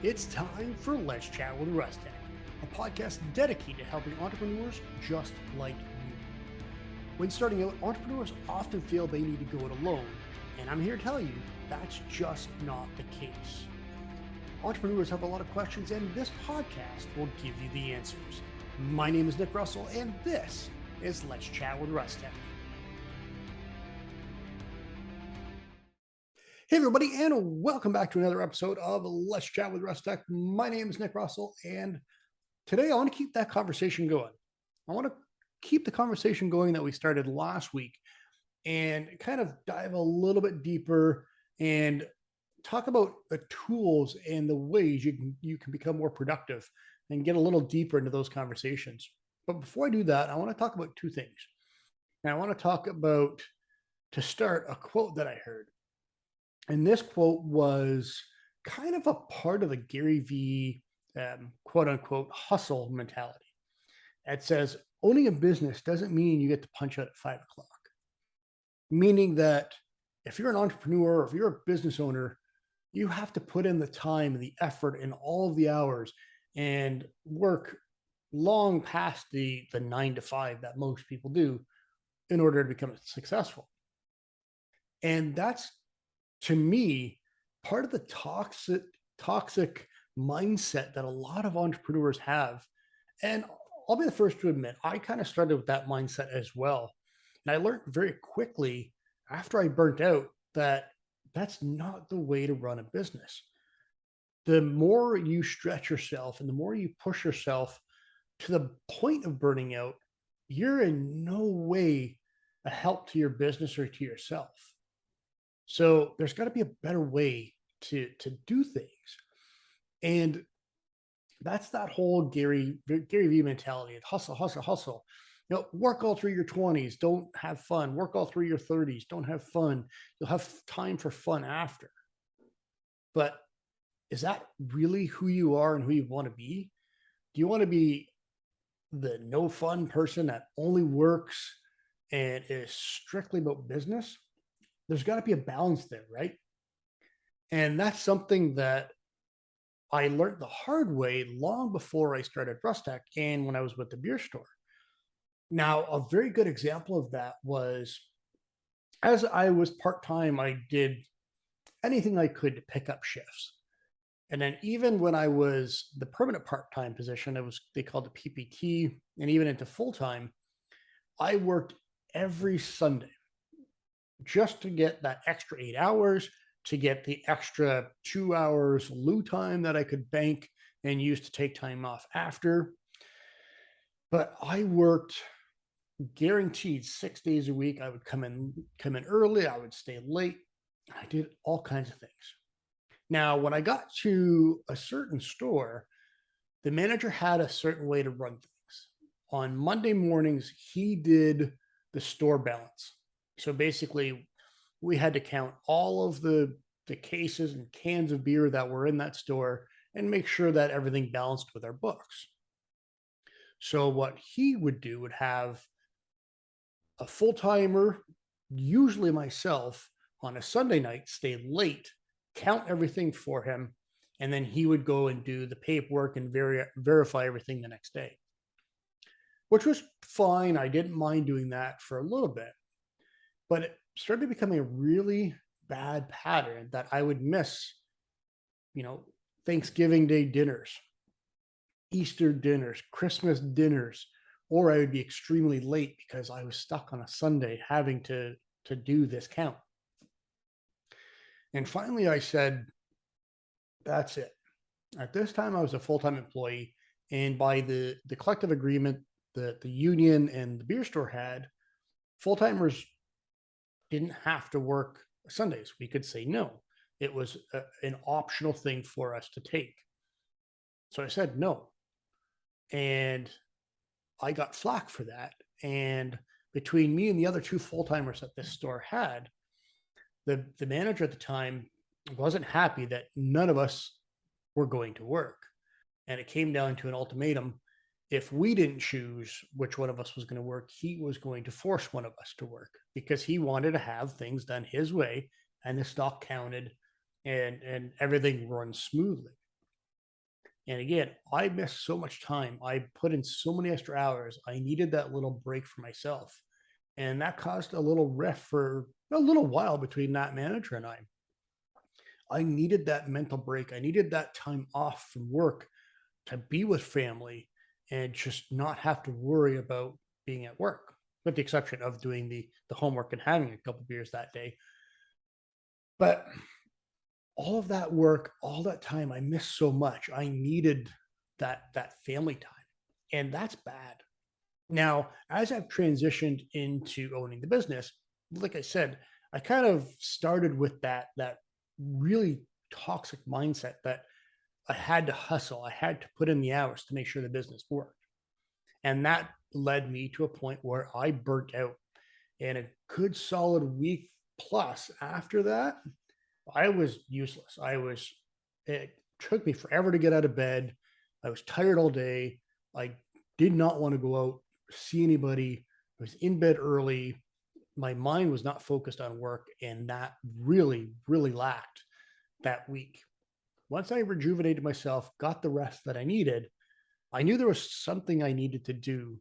It's time for Let's Chat with Russtek, a podcast dedicated to helping entrepreneurs just like you. When starting out, entrepreneurs often feel they need to go it alone, and I'm here to tell you that's just not the case. Entrepreneurs have a lot of questions, and this podcast will give you the answers. My name is Nick Russell, and this is Let's Chat with Russtek. Hey, everybody, and welcome back to another episode of Let's Chat with Russtek. My name is Nick Russell, and today I want to keep that conversation going. I want to keep the conversation going that we started last week and kind of dive a little bit deeper and talk about the tools and the ways you can become more productive and get a little deeper into those conversations. But before I do that, I want to talk about two things. And I want to talk about, to start, a quote that I heard. And this quote was kind of a part of the Gary V quote unquote hustle mentality. It says, owning a business doesn't mean you get to punch out at 5 o'clock. Meaning that if you're an entrepreneur, or if you're a business owner, you have to put in the time and the effort and all of the hours and work long past the 9 to 5 that most people do in order to become successful. And that's, to me, part of the toxic mindset that a lot of entrepreneurs have. And I'll be the first to admit, I kind of started with that mindset as well. And I learned very quickly after I burnt out that that's not the way to run a business. The more you stretch yourself and the more you push yourself to the point of burning out, you're in no way a help to your business or to yourself. So there's got to be a better way to do things. And that's that whole Gary V mentality of hustle, hustle, hustle. Work all through your 20s, don't have fun. Work all through your 30s, don't have fun. You'll have time for fun after. But is that really who you are and who you want to be? Do you want to be the no fun person that only works and is strictly about business? There's got to be a balance there, right? And that's something that I learned the hard way long before I started Russtek and when I was with the beer store. Now, a very good example of that was, as I was part-time, I did anything I could to pick up shifts. And then even when I was the permanent part-time position, they called it PPT, and even into full-time, I worked every Sunday just to get that extra 8 hours, to get the extra 2 hours loo time that I could bank and use to take time off after. But I worked guaranteed 6 days a week. I would come in early. I would stay late. I did all kinds of things. Now, when I got to a certain store, the manager had a certain way to run things. On Monday mornings, he did the store balance. So basically, we had to count all of the cases and cans of beer that were in that store and make sure that everything balanced with our books. So what he would do would have a full-timer, usually myself, on a Sunday night, stay late, count everything for him, and then he would go and do the paperwork and verify everything the next day, which was fine. I didn't mind doing that for a little bit. But it started becoming a really bad pattern that I would miss, Thanksgiving Day dinners, Easter dinners, Christmas dinners, or I would be extremely late because I was stuck on a Sunday having to do this count. And finally I said, that's it. At this time, I was a full-time employee, and by the collective agreement that the union and the beer store had, full-timers didn't have to work Sundays. We could say no. It was an optional thing for us to take. So I said no. And I got flack for that. And between me and the other two full-timers that this store had, the manager at the time wasn't happy that none of us were going to work. And it came down to an ultimatum. If we didn't choose which one of us was going to work, he was going to force one of us to work because he wanted to have things done his way and the stock counted and everything runs smoothly. And again, I missed so much time. I put in so many extra hours. I needed that little break for myself. And that caused a little rift for a little while between that manager and I. I needed that mental break. I needed that time off from work to be with family and just not have to worry about being at work, with the exception of doing the homework and having a couple beers that day. But all of that work, all that time, I missed so much. I needed that family time, and that's bad. Now, as I've transitioned into owning the business, like I said, I kind of started with that really toxic mindset that I had to hustle, I had to put in the hours to make sure the business worked, and that led me to a point where I burnt out. And a good solid week plus after that, I was useless. It took me forever to get out of bed. I was tired all day. I did not want to go out, see anybody. I was in bed early. My mind was not focused on work. And that really, really lacked that week. Once I rejuvenated myself, got the rest that I needed, I knew there was something I needed to do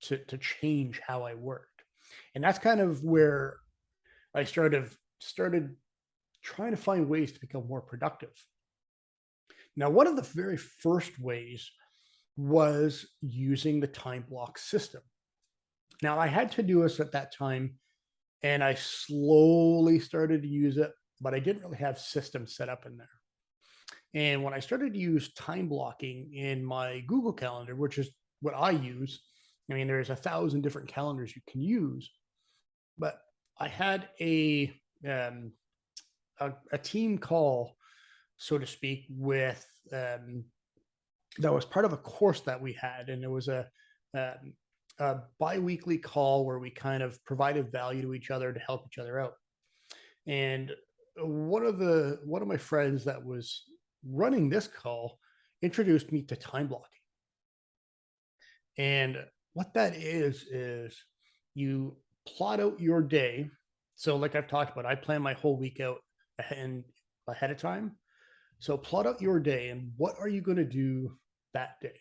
to change how I worked. And that's kind of where I started trying to find ways to become more productive. Now, one of the very first ways was using the time block system. Now, I had to do this at that time, and I slowly started to use it, but I didn't really have systems set up in there. And when I started to use time blocking in my Google Calendar, which is what I use, I mean, there's 1,000 different calendars you can use, but I had um, a team call, so to speak, with that was part of a course that we had, and it was um, a bi-weekly call where we kind of provided value to each other to help each other out. And one of my friends that was running this call introduced me to time blocking. And what that is you plot out your day. So, like I've talked about, I plan my whole week out ahead of time. So, plot out your day and what are you going to do that day.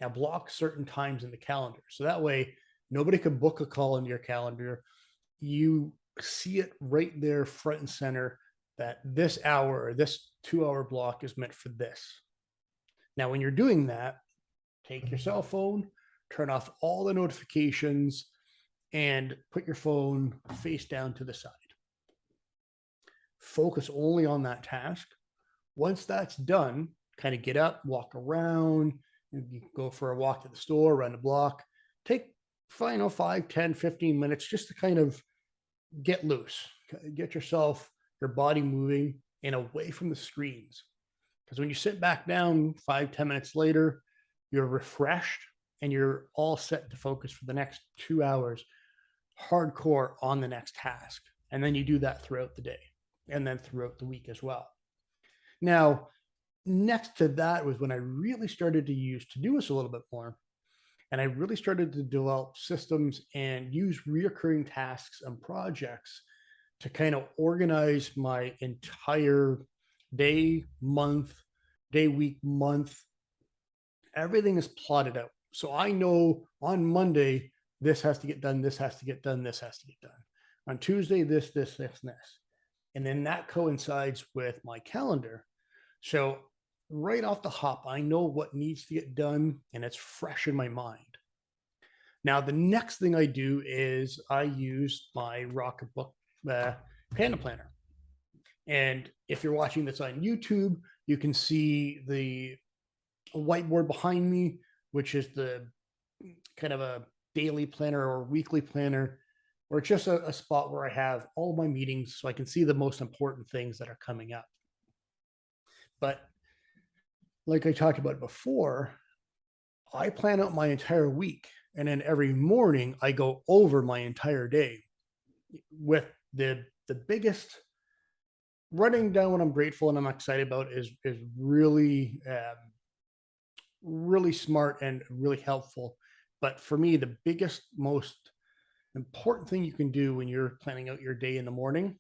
Now, block certain times in the calendar. So that way, nobody can book a call into your calendar. You see it right there, front and center, that this hour or this 2 hour block is meant for this. Now, when you're doing that, take your cell phone, turn off all the notifications, and put your phone face down to the side. Focus only on that task. Once that's done, kind of get up, walk around, you can go for a walk to the store, run a block, take 5, 10, 15 minutes just to kind of get loose, get yourself, your body moving and away from the screens. Because when you sit back down 5, 10 minutes later, you're refreshed and you're all set to focus for the next 2 hours, hardcore on the next task. And then you do that throughout the day and then throughout the week as well. Now, next to that was when I really started to use Todoist a little bit more. And I really started to develop systems and use reoccurring tasks and projects to kind of organize my entire day, month, day, week, month. Everything is plotted out. So I know on Monday, this has to get done, this has to get done, this has to get done. On Tuesday, this, and this. And then that coincides with my calendar. So right off the hop, I know what needs to get done and it's fresh in my mind. Now, the next thing I do is I use my Rocketbook Panda Planner. And if you're watching this on YouTube, you can see the whiteboard behind me, which is the kind of a daily planner or weekly planner, or just a spot where I have all my meetings so I can see the most important things that are coming up. But like I talked about before, I plan out my entire week. And then every morning I go over my entire day with the biggest running down what I'm grateful and I'm excited about is really really smart and really helpful. But for me, the biggest, most important thing you can do when you're planning out your day in the morning,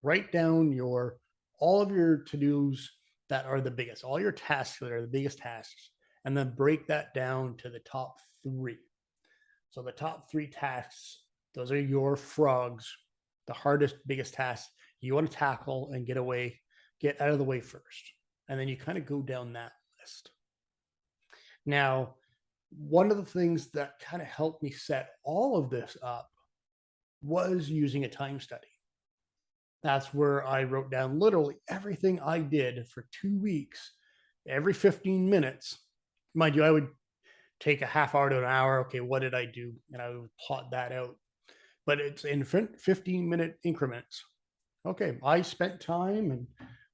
write down your all of your to-dos that are the biggest, all your tasks that are the biggest tasks, and then break that down to the top three. So the top three tasks, those are your frogs, the hardest, biggest tasks you want to tackle and get out of the way first. And then you kind of go down that list. Now, one of the things that kind of helped me set all of this up was using a time study. That's where I wrote down literally everything I did for 2 weeks, every 15 minutes. Mind you, I would take a half hour to an hour. Okay, what did I do? And I would plot that out. But it's in 15-minute increments. Okay, I spent time and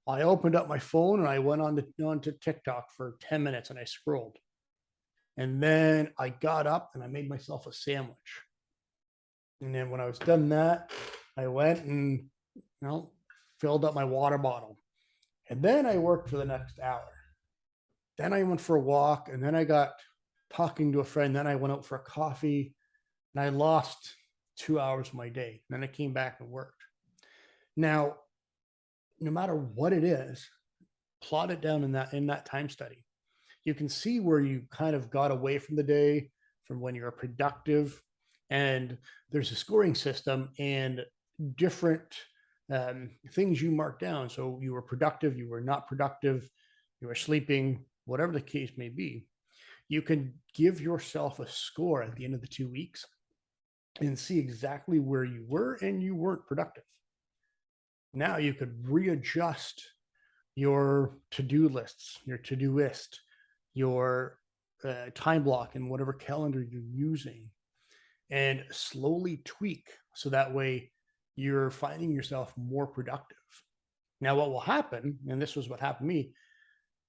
I opened up my phone and I went onto TikTok for 10 minutes and I scrolled. And then I got up and I made myself a sandwich. And then when I was done that, I went and filled up my water bottle. And then I worked for the next hour. Then I went for a walk, and then I got talking to a friend. Then I went out for a coffee, and I lost 2 hours of my day. Then I came back and worked. Now, no matter what it is, plot it down in that time study. You can see where you kind of got away from the day, from when you're productive, and there's a scoring system and different things you mark down. So you were productive, you were not productive, you were sleeping, whatever the case may be. You can give yourself a score at the end of the 2 weeks and see exactly where you were and you weren't productive. Now you could readjust your to-do lists, your to-do list, your time block, and whatever calendar you're using, and slowly tweak so that way you're finding yourself more productive. Now, what will happen, and this was what happened to me,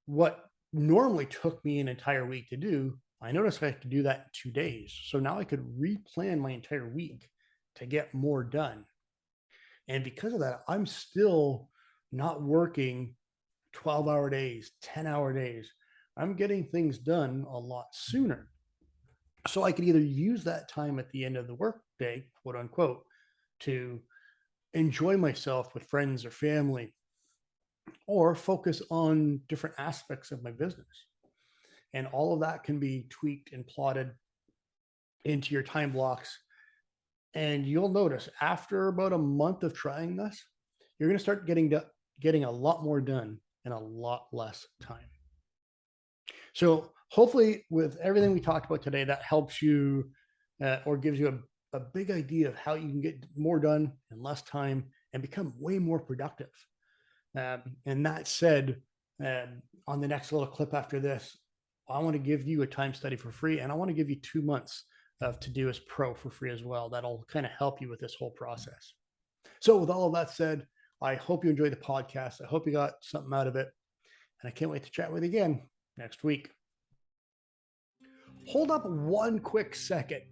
what normally took me an entire week to do, I noticed I could do that in 2 days. So now I could replan my entire week to get more done. And because of that, I'm still not working 12-hour days, 10-hour days. I'm getting things done a lot sooner. So I could either use that time at the end of the workday, quote unquote, to enjoy myself with friends or family, or focus on different aspects of my business. And all of that can be tweaked and plotted into your time blocks. And you'll notice after about a month of trying this, you're going to start getting a lot more done in a lot less time. So hopefully with everything we talked about today, that helps you or gives you a big idea of how you can get more done in less time and become way more productive. And that said, on the next little clip after this, I want to give you a time study for free, and I want to give you 2 months of Todoist Pro for free as well. That'll kind of help you with this whole process. So with all of that said, I hope you enjoyed the podcast. I hope you got something out of it, and I can't wait to chat with you again next week. Hold up one quick second.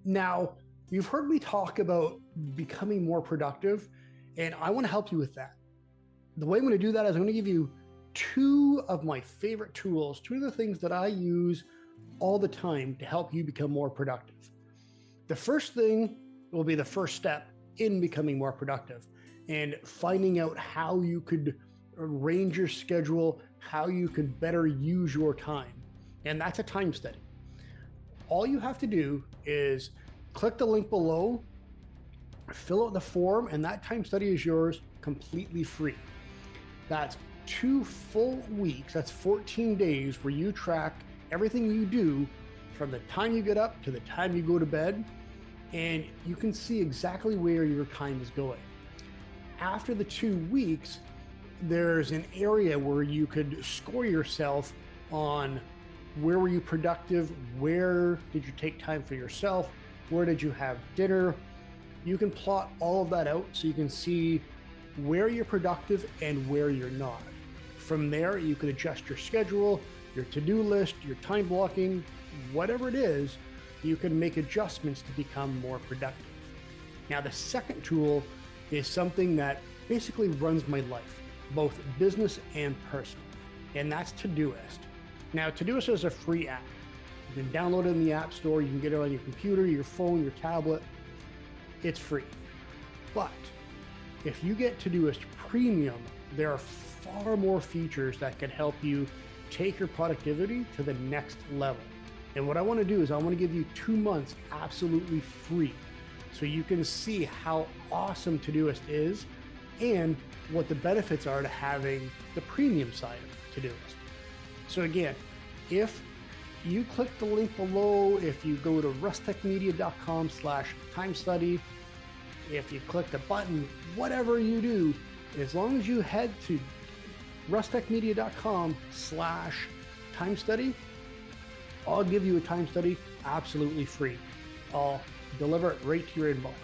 Now, you've heard me talk about becoming more productive, and I want to help you with that. The way I'm going to do that is I'm going to give you 2 of my favorite tools, 2 of the things that I use all the time to help you become more productive. The first thing will be the first step in becoming more productive and finding out how you could arrange your schedule, how you could better use your time. And that's a time study. All you have to do is click the link below, fill out the form, and that time study is yours completely free. That's 2 full weeks. That's 14 days where you track everything you do from the time you get up to the time you go to bed, and you can see exactly where your time is going. After the 2 weeks, there's an area where you could score yourself on where were you productive, where did you take time for yourself, where did you have dinner. You can plot all of that out so you can see where you're productive and where you're not. From there, you can adjust your schedule, your to-do list, your time blocking, whatever it is, you can make adjustments to become more productive. Now, the second tool is something that basically runs my life, both business and personal, and that's Todoist. Now, Todoist is a free app. You can download it in the App Store. You can get it on your computer, your phone, your tablet. It's free. But if you get Todoist Premium there are far more features that can help you take your productivity to the next level. And what I want to do is I want to give you 2 months absolutely free so you can see how awesome Todoist is and what the benefits are to having the premium side of Todoist. So again, if you click the link below, if you go to rustekmedia.com/timestudy, if you click the button, whatever you do, as long as you head to rustekmedia.com/timestudy, I'll give you a time study absolutely free. I'll deliver it right to your inbox.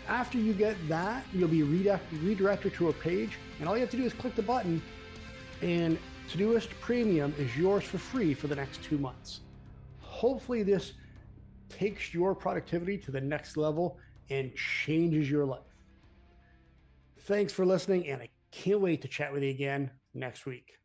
After you get that, you'll be redirected to a page, and all you have to do is click the button, and Todoist Premium is yours for free for the next 2 months. Hopefully this takes your productivity to the next level and changes your life. Thanks for listening, and I can't wait to chat with you again next week.